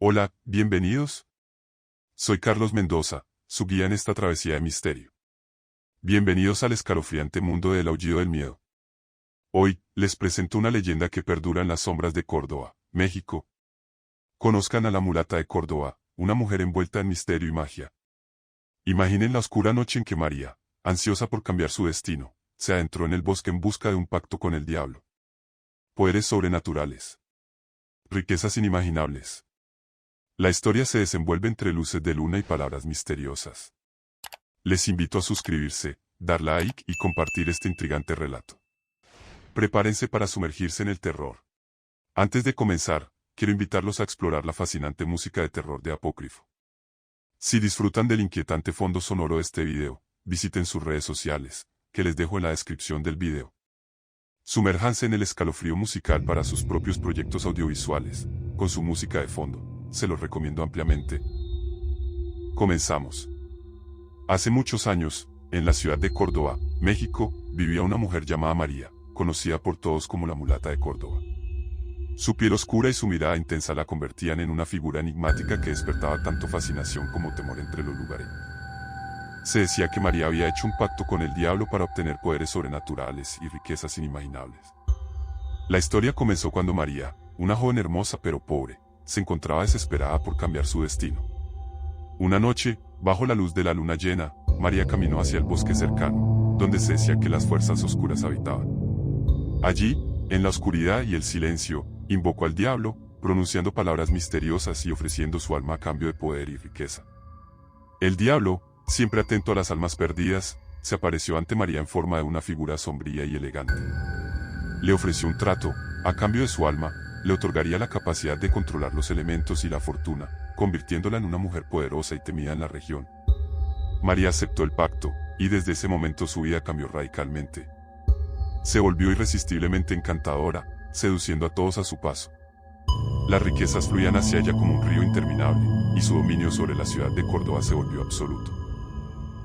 Hola, bienvenidos. Soy Carlos Mendoza, su guía en esta travesía de misterio. Bienvenidos al escalofriante mundo del aullido del miedo. Hoy, les presento una leyenda que perdura en las sombras de Córdoba, México. Conozcan a la mulata de Córdoba, una mujer envuelta en misterio y magia. Imaginen la oscura noche en que María, ansiosa por cambiar su destino, se adentró en el bosque en busca de un pacto con el diablo. Poderes sobrenaturales. Riquezas inimaginables. La historia se desenvuelve entre luces de luna y palabras misteriosas. Les invito a suscribirse, dar like y compartir este intrigante relato. Prepárense para sumergirse en el terror. Antes de comenzar, quiero invitarlos a explorar la fascinante música de terror de Apócrifo. Si disfrutan del inquietante fondo sonoro de este video, visiten sus redes sociales, que les dejo en la descripción del video. Sumérjanse en el escalofrío musical para sus propios proyectos audiovisuales, con su música de fondo. Se los recomiendo ampliamente. Comenzamos. Hace muchos años, en la ciudad de Córdoba, México, vivía una mujer llamada María, conocida por todos como la mulata de Córdoba. Su piel oscura y su mirada intensa la convertían en una figura enigmática que despertaba tanto fascinación como temor entre los lugareños. Se decía que María había hecho un pacto con el diablo para obtener poderes sobrenaturales y riquezas inimaginables. La historia comenzó cuando María, una joven hermosa pero pobre, se encontraba desesperada por cambiar su destino. Una noche, bajo la luz de la luna llena, María caminó hacia el bosque cercano, donde se decía que las fuerzas oscuras habitaban. Allí, en la oscuridad y el silencio, invocó al diablo, pronunciando palabras misteriosas y ofreciendo su alma a cambio de poder y riqueza. El diablo, siempre atento a las almas perdidas, se apareció ante María en forma de una figura sombría y elegante. Le ofreció un trato, a cambio de su alma, le otorgaría la capacidad de controlar los elementos y la fortuna, convirtiéndola en una mujer poderosa y temida en la región. María aceptó el pacto, y desde ese momento su vida cambió radicalmente. Se volvió irresistiblemente encantadora, seduciendo a todos a su paso. Las riquezas fluían hacia ella como un río interminable, y su dominio sobre la ciudad de Córdoba se volvió absoluto.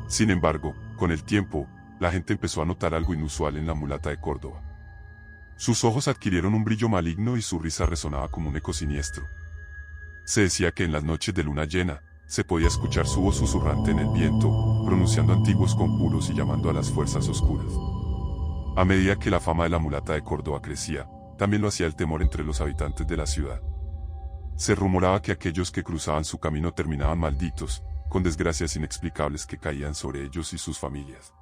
Sin embargo, con el tiempo, la gente empezó a notar algo inusual en la mulata de Córdoba. Sus ojos adquirieron un brillo maligno y su risa resonaba como un eco siniestro. Se decía que en las noches de luna llena, se podía escuchar su voz susurrante en el viento, pronunciando antiguos conjuros y llamando a las fuerzas oscuras. A medida que la fama de la mulata de Córdoba crecía, también lo hacía el temor entre los habitantes de la ciudad. Se rumoraba que aquellos que cruzaban su camino terminaban malditos, con desgracias inexplicables que caían sobre ellos y sus familias.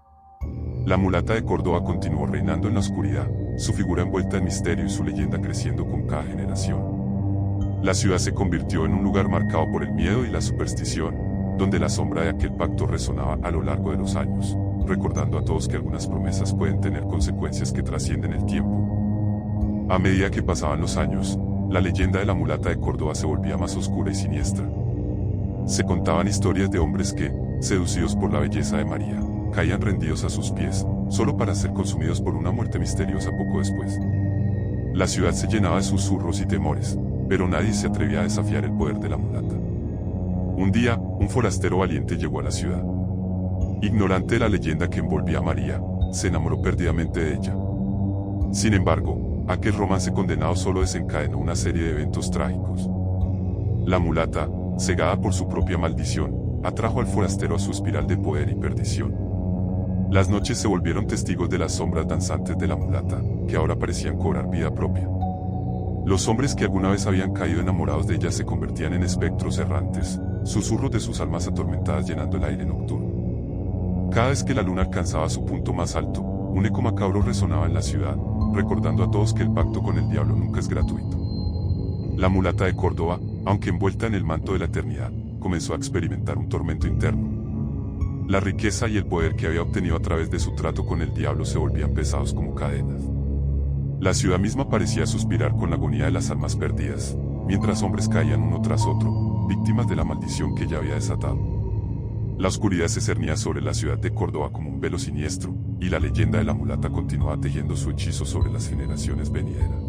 La mulata de Córdoba continuó reinando en la oscuridad, su figura envuelta en misterio y su leyenda creciendo con cada generación. La ciudad se convirtió en un lugar marcado por el miedo y la superstición, donde la sombra de aquel pacto resonaba a lo largo de los años, recordando a todos que algunas promesas pueden tener consecuencias que trascienden el tiempo. A medida que pasaban los años, la leyenda de la mulata de Córdoba se volvía más oscura y siniestra. Se contaban historias de hombres que, seducidos por la belleza de María, caían rendidos a sus pies, solo para ser consumidos por una muerte misteriosa poco después. La ciudad se llenaba de susurros y temores, pero nadie se atrevía a desafiar el poder de la mulata. Un día, un forastero valiente llegó a la ciudad. Ignorante de la leyenda que envolvía a María, se enamoró perdidamente de ella. Sin embargo, aquel romance condenado solo desencadenó una serie de eventos trágicos. La mulata, cegada por su propia maldición, atrajo al forastero a su espiral de poder y perdición. Las noches se volvieron testigos de las sombras danzantes de la mulata, que ahora parecían cobrar vida propia. Los hombres que alguna vez habían caído enamorados de ella se convertían en espectros errantes, susurros de sus almas atormentadas llenando el aire nocturno. Cada vez que la luna alcanzaba su punto más alto, un eco macabro resonaba en la ciudad, recordando a todos que el pacto con el diablo nunca es gratuito. La mulata de Córdoba, aunque envuelta en el manto de la eternidad, comenzó a experimentar un tormento interno. La riqueza y el poder que había obtenido a través de su trato con el diablo se volvían pesados como cadenas. La ciudad misma parecía suspirar con la agonía de las almas perdidas, mientras hombres caían uno tras otro, víctimas de la maldición que ella había desatado. La oscuridad se cernía sobre la ciudad de Córdoba como un velo siniestro, y la leyenda de la mulata continuaba tejiendo su hechizo sobre las generaciones venideras.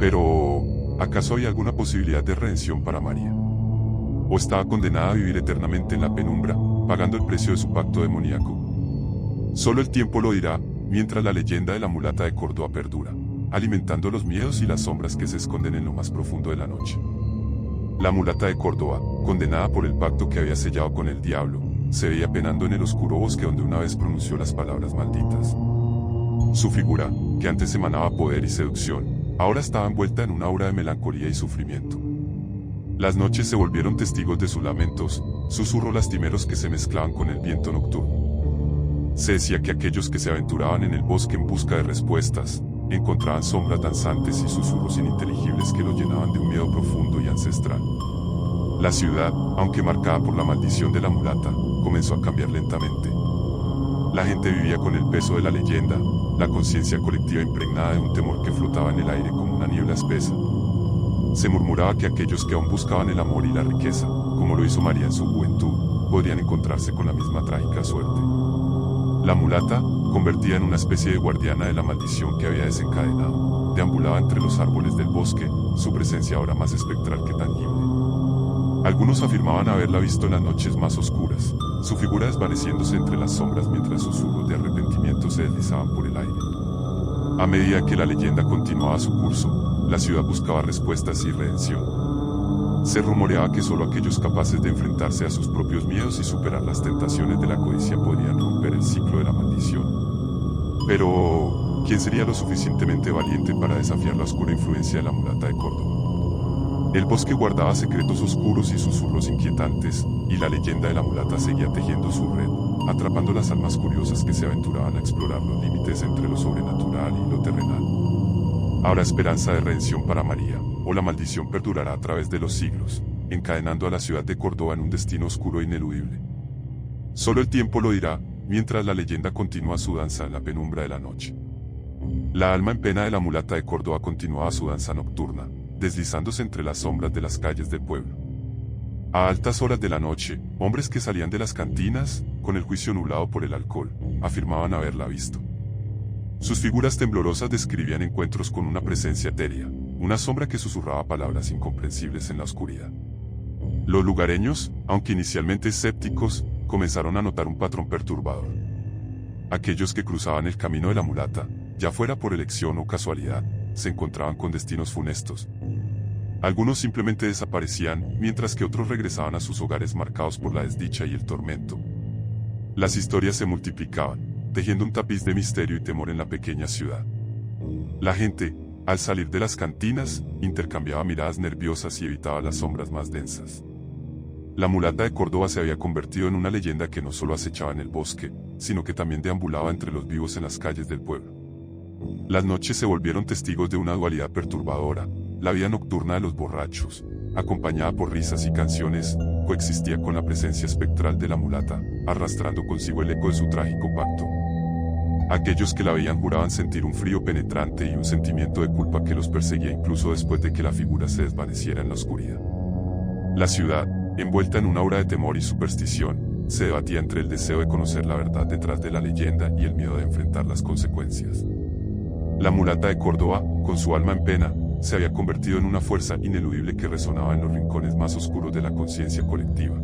Pero, ¿acaso había alguna posibilidad de redención para María? ¿O estaba condenada a vivir eternamente en la penumbra, pagando el precio de su pacto demoníaco? Solo el tiempo lo dirá, mientras la leyenda de la mulata de Córdoba perdura, alimentando los miedos y las sombras que se esconden en lo más profundo de la noche. La mulata de Córdoba, condenada por el pacto que había sellado con el diablo, se veía penando en el oscuro bosque donde una vez pronunció las palabras malditas. Su figura, que antes emanaba poder y seducción, ahora estaba envuelta en una aura de melancolía y sufrimiento. Las noches se volvieron testigos de sus lamentos, susurros lastimeros que se mezclaban con el viento nocturno. Se decía que aquellos que se aventuraban en el bosque en busca de respuestas, encontraban sombras danzantes y susurros ininteligibles que los llenaban de un miedo profundo y ancestral. La ciudad, aunque marcada por la maldición de la mulata, comenzó a cambiar lentamente. La gente vivía con el peso de la leyenda, la conciencia colectiva impregnada de un temor que flotaba en el aire como una niebla espesa. Se murmuraba que aquellos que aún buscaban el amor y la riqueza, como lo hizo María en su juventud, podrían encontrarse con la misma trágica suerte. La mulata, convertida en una especie de guardiana de la maldición que había desencadenado, deambulaba entre los árboles del bosque, su presencia ahora más espectral que tangible. Algunos afirmaban haberla visto en las noches más oscuras, su figura desvaneciéndose entre las sombras mientras susurros de arrepentimiento se deslizaban por el aire. A medida que la leyenda continuaba su curso, la ciudad buscaba respuestas y redención. Se rumoreaba que solo aquellos capaces de enfrentarse a sus propios miedos y superar las tentaciones de la codicia podrían romper el ciclo de la maldición. Pero, ¿quién sería lo suficientemente valiente para desafiar la oscura influencia de la mulata de Córdoba? El bosque guardaba secretos oscuros y susurros inquietantes, y la leyenda de la mulata seguía tejiendo su red, atrapando las almas curiosas que se aventuraban a explorar los límites entre lo sobrenatural y lo terrenal. ¿Habrá esperanza de redención para María, o la maldición perdurará a través de los siglos, encadenando a la ciudad de Córdoba en un destino oscuro e ineludible? Solo el tiempo lo dirá, mientras la leyenda continúa su danza en la penumbra de la noche. La alma en pena de la mulata de Córdoba continuaba su danza nocturna, deslizándose entre las sombras de las calles del pueblo. A altas horas de la noche, hombres que salían de las cantinas, con el juicio nublado por el alcohol, afirmaban haberla visto. Sus figuras temblorosas describían encuentros con una presencia etérea, una sombra que susurraba palabras incomprensibles en la oscuridad. Los lugareños, aunque inicialmente escépticos, comenzaron a notar un patrón perturbador. Aquellos que cruzaban el camino de la mulata, ya fuera por elección o casualidad, se encontraban con destinos funestos. Algunos simplemente desaparecían, mientras que otros regresaban a sus hogares marcados por la desdicha y el tormento. Las historias se multiplicaban, tejiendo un tapiz de misterio y temor en la pequeña ciudad. La gente, al salir de las cantinas, intercambiaba miradas nerviosas y evitaba las sombras más densas. La mulata de Córdoba se había convertido en una leyenda que no solo acechaba en el bosque, sino que también deambulaba entre los vivos en las calles del pueblo. Las noches se volvieron testigos de una dualidad perturbadora. La vida nocturna de los borrachos, acompañada por risas y canciones, coexistía con la presencia espectral de la mulata, arrastrando consigo el eco de su trágico pacto. Aquellos que la veían juraban sentir un frío penetrante y un sentimiento de culpa que los perseguía incluso después de que la figura se desvaneciera en la oscuridad. La ciudad, envuelta en una aura de temor y superstición, se debatía entre el deseo de conocer la verdad detrás de la leyenda y el miedo de enfrentar las consecuencias. La mulata de Córdoba, con su alma en pena, se había convertido en una fuerza ineludible que resonaba en los rincones más oscuros de la conciencia colectiva.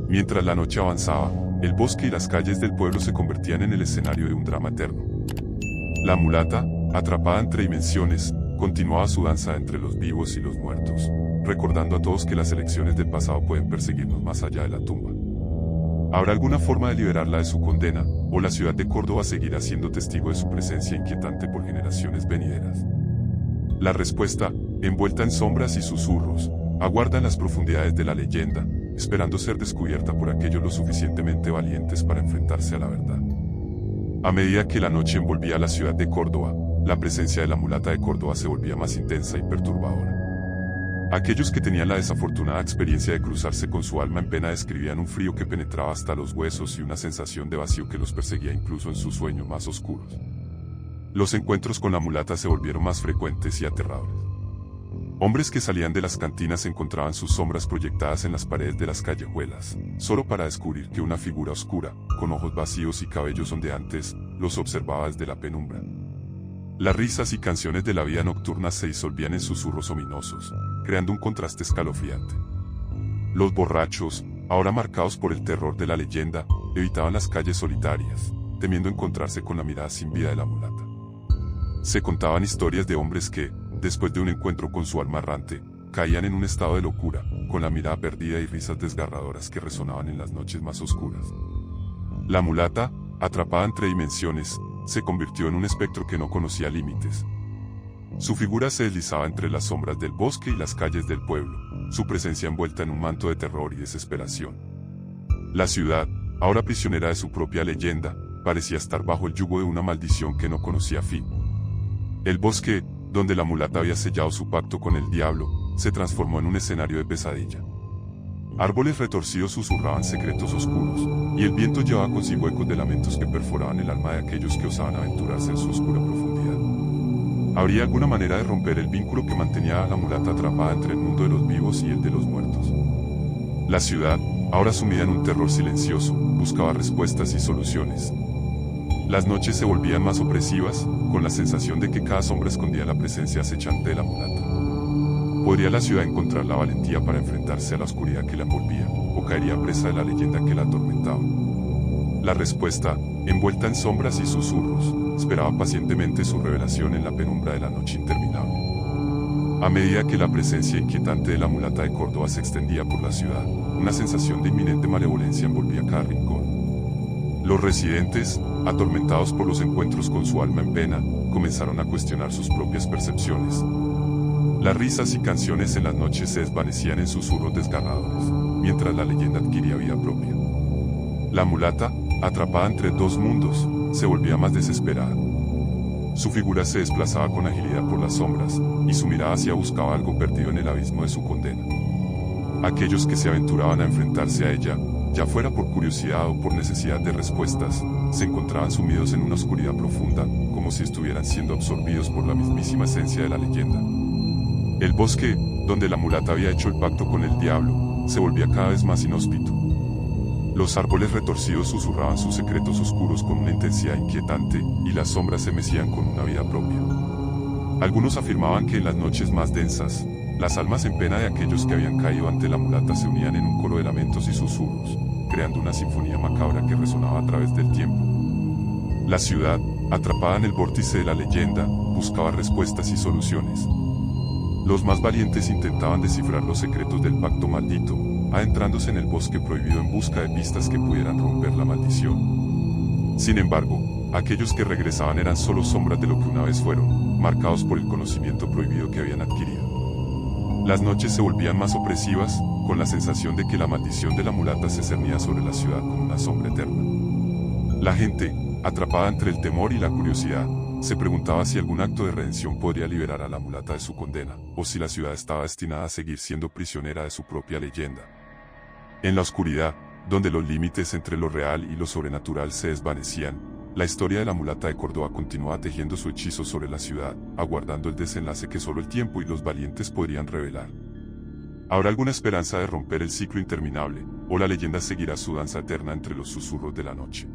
Mientras la noche avanzaba, el bosque y las calles del pueblo se convertían en el escenario de un drama eterno. La mulata, atrapada entre dimensiones, continuaba su danza entre los vivos y los muertos, recordando a todos que las elecciones del pasado pueden perseguirnos más allá de la tumba. ¿Habrá alguna forma de liberarla de su condena, o la ciudad de Córdoba seguirá siendo testigo de su presencia inquietante por generaciones venideras? La respuesta, envuelta en sombras y susurros, aguarda en las profundidades de la leyenda, esperando ser descubierta por aquellos lo suficientemente valientes para enfrentarse a la verdad. A medida que la noche envolvía a la ciudad de Córdoba, la presencia de la mulata de Córdoba se volvía más intensa y perturbadora. Aquellos que tenían la desafortunada experiencia de cruzarse con su alma en pena describían un frío que penetraba hasta los huesos y una sensación de vacío que los perseguía incluso en sus sueños más oscuros. Los encuentros con la mulata se volvieron más frecuentes y aterradores. Hombres que salían de las cantinas encontraban sus sombras proyectadas en las paredes de las callejuelas, solo para descubrir que una figura oscura, con ojos vacíos y cabellos ondeantes, los observaba desde la penumbra. Las risas y canciones de la vida nocturna se disolvían en susurros ominosos, creando un contraste escalofriante. Los borrachos, ahora marcados por el terror de la leyenda, evitaban las calles solitarias, temiendo encontrarse con la mirada sin vida de la mulata. Se contaban historias de hombres que, después de un encuentro con su alma errante, caían en un estado de locura, con la mirada perdida y risas desgarradoras que resonaban en las noches más oscuras. La mulata, atrapada entre dimensiones, se convirtió en un espectro que no conocía límites. Su figura se deslizaba entre las sombras del bosque y las calles del pueblo, su presencia envuelta en un manto de terror y desesperación. La ciudad, ahora prisionera de su propia leyenda, parecía estar bajo el yugo de una maldición que no conocía fin. El bosque, donde la mulata había sellado su pacto con el diablo, se transformó en un escenario de pesadilla. Árboles retorcidos susurraban secretos oscuros, y el viento llevaba consigo ecos de lamentos que perforaban el alma de aquellos que osaban aventurarse en su oscura profundidad. ¿Habría alguna manera de romper el vínculo que mantenía a la mulata atrapada entre el mundo de los vivos y el de los muertos? La ciudad, ahora sumida en un terror silencioso, buscaba respuestas y soluciones. Las noches se volvían más opresivas, con la sensación de que cada sombra escondía la presencia acechante de la mulata. ¿Podría la ciudad encontrar la valentía para enfrentarse a la oscuridad que la envolvía, o caería presa de la leyenda que la atormentaba? La respuesta, envuelta en sombras y susurros, esperaba pacientemente su revelación en la penumbra de la noche interminable. A medida que la presencia inquietante de la mulata de Córdoba se extendía por la ciudad, una sensación de inminente malevolencia envolvía cada rincón. Los residentes, atormentados por los encuentros con su alma en pena, comenzaron a cuestionar sus propias percepciones. Las risas y canciones en las noches se desvanecían en susurros desgarradores, mientras la leyenda adquiría vida propia. La mulata, atrapada entre dos mundos, se volvía más desesperada. Su figura se desplazaba con agilidad por las sombras, y su mirada hacia buscaba algo perdido en el abismo de su condena. Aquellos que se aventuraban a enfrentarse a ella, ya fuera por curiosidad o por necesidad de respuestas, se encontraban sumidos en una oscuridad profunda, como si estuvieran siendo absorbidos por la mismísima esencia de la leyenda. El bosque, donde la mulata había hecho el pacto con el diablo, se volvía cada vez más inhóspito. Los árboles retorcidos susurraban sus secretos oscuros con una intensidad inquietante, y las sombras se mecían con una vida propia. Algunos afirmaban que en las noches más densas, las almas en pena de aquellos que habían caído ante la mulata se unían en un coro de lamentos y susurros, creando una sinfonía macabra que resonaba a través del tiempo. La ciudad, atrapada en el vórtice de la leyenda, buscaba respuestas y soluciones. Los más valientes intentaban descifrar los secretos del pacto maldito, adentrándose en el bosque prohibido en busca de pistas que pudieran romper la maldición. Sin embargo, aquellos que regresaban eran solo sombras de lo que una vez fueron, marcados por el conocimiento prohibido que habían adquirido. Las noches se volvían más opresivas, con la sensación de que la maldición de la mulata se cernía sobre la ciudad como una sombra eterna. La gente, atrapada entre el temor y la curiosidad, se preguntaba si algún acto de redención podría liberar a la mulata de su condena, o si la ciudad estaba destinada a seguir siendo prisionera de su propia leyenda. En la oscuridad, donde los límites entre lo real y lo sobrenatural se desvanecían, la historia de la mulata de Córdoba continuaba tejiendo su hechizo sobre la ciudad, aguardando el desenlace que solo el tiempo y los valientes podrían revelar. ¿Habrá alguna esperanza de romper el ciclo interminable, o la leyenda seguirá su danza eterna entre los susurros de la noche?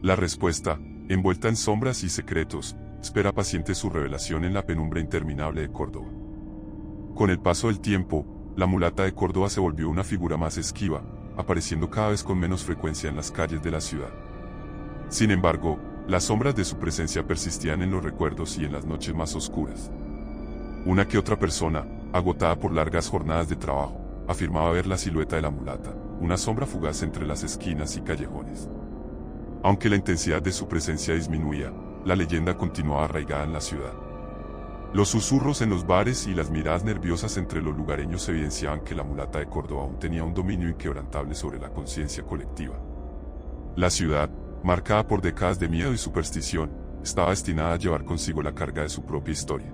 La respuesta, envuelta en sombras y secretos, espera paciente su revelación en la penumbra interminable de Córdoba. Con el paso del tiempo, la mulata de Córdoba se volvió una figura más esquiva, apareciendo cada vez con menos frecuencia en las calles de la ciudad. Sin embargo, las sombras de su presencia persistían en los recuerdos y en las noches más oscuras. Una que otra persona, agotada por largas jornadas de trabajo, afirmaba ver la silueta de la mulata, una sombra fugaz entre las esquinas y callejones. Aunque la intensidad de su presencia disminuía, la leyenda continuaba arraigada en la ciudad. Los susurros en los bares y las miradas nerviosas entre los lugareños evidenciaban que la mulata de Córdoba aún tenía un dominio inquebrantable sobre la conciencia colectiva. La ciudad, marcada por décadas de miedo y superstición, estaba destinada a llevar consigo la carga de su propia historia.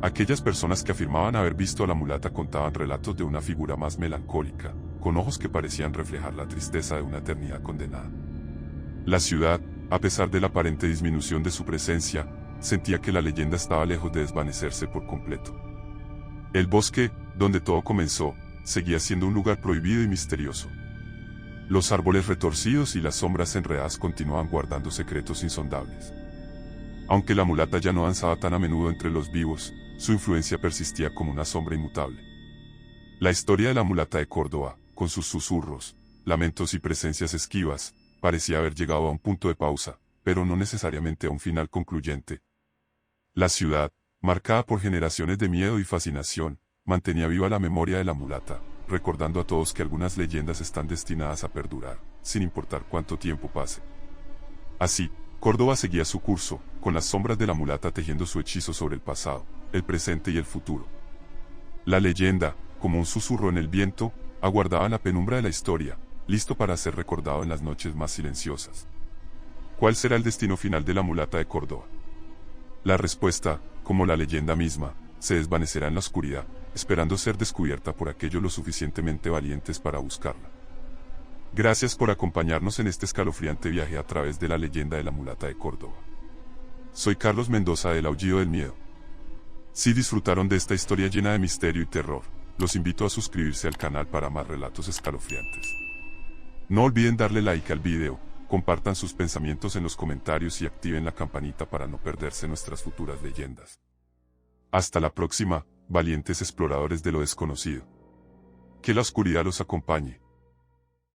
Aquellas personas que afirmaban haber visto a la mulata contaban relatos de una figura más melancólica, con ojos que parecían reflejar la tristeza de una eternidad condenada. La ciudad, a pesar de la aparente disminución de su presencia, sentía que la leyenda estaba lejos de desvanecerse por completo. El bosque, donde todo comenzó, seguía siendo un lugar prohibido y misterioso. Los árboles retorcidos y las sombras enredadas continuaban guardando secretos insondables. Aunque la mulata ya no danzaba tan a menudo entre los vivos, su influencia persistía como una sombra inmutable. La historia de la mulata de Córdoba, con sus susurros, lamentos y presencias esquivas, parecía haber llegado a un punto de pausa, pero no necesariamente a un final concluyente. La ciudad, marcada por generaciones de miedo y fascinación, mantenía viva la memoria de la mulata, recordando a todos que algunas leyendas están destinadas a perdurar, sin importar cuánto tiempo pase. Así, Córdoba seguía su curso, con las sombras de la mulata tejiendo su hechizo sobre el pasado, el presente y el futuro. La leyenda, como un susurro en el viento, aguardaba en la penumbra de la historia, listo para ser recordado en las noches más silenciosas. ¿Cuál será el destino final de la mulata de Córdoba? La respuesta, como la leyenda misma, se desvanecerá en la oscuridad, esperando ser descubierta por aquellos lo suficientemente valientes para buscarla. Gracias por acompañarnos en este escalofriante viaje a través de la leyenda de la mulata de Córdoba. Soy Carlos Mendoza del Aullido del Miedo. Si disfrutaron de esta historia llena de misterio y terror, los invito a suscribirse al canal para más relatos escalofriantes. No olviden darle like al video, compartan sus pensamientos en los comentarios y activen la campanita para no perderse nuestras futuras leyendas. Hasta la próxima, valientes exploradores de lo desconocido. Que la oscuridad los acompañe.